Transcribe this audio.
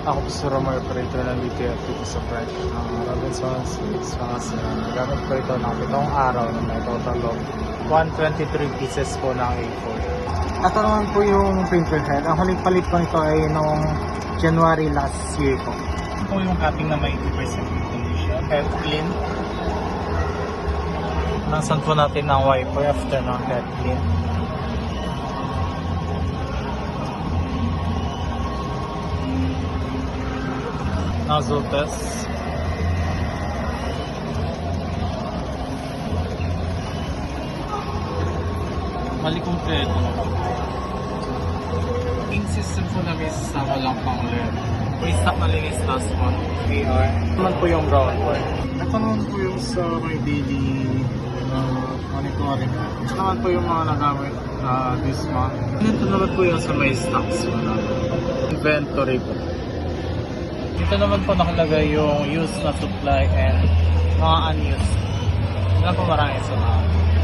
Ako po si Romar, operator ng BTF dito sa branch ng Robinsons. Gamit ko ito ng 7 araw na may total of 123 pieces po ng A4. Ito naman po yung printer head. Ang huling palit ko nito ay noong January last year po. Ito po yung cutting na may 80% condition. Head clean. Nasan po natin ng wiper after ng head clean. Nozzle test. Mali kompleto. Ink system po namin sasama lang pang LED. Pre-stock na linis last month. VR. Naman po yung ground wire. Ito naman po yung sa my daily monitoring. Ito naman po yung mga nagamit this month. Ito naman po yung sa may stocks. Inventory po. Dito naman po nakalagay yung used na supply and mga unused. Wala po marami sa mga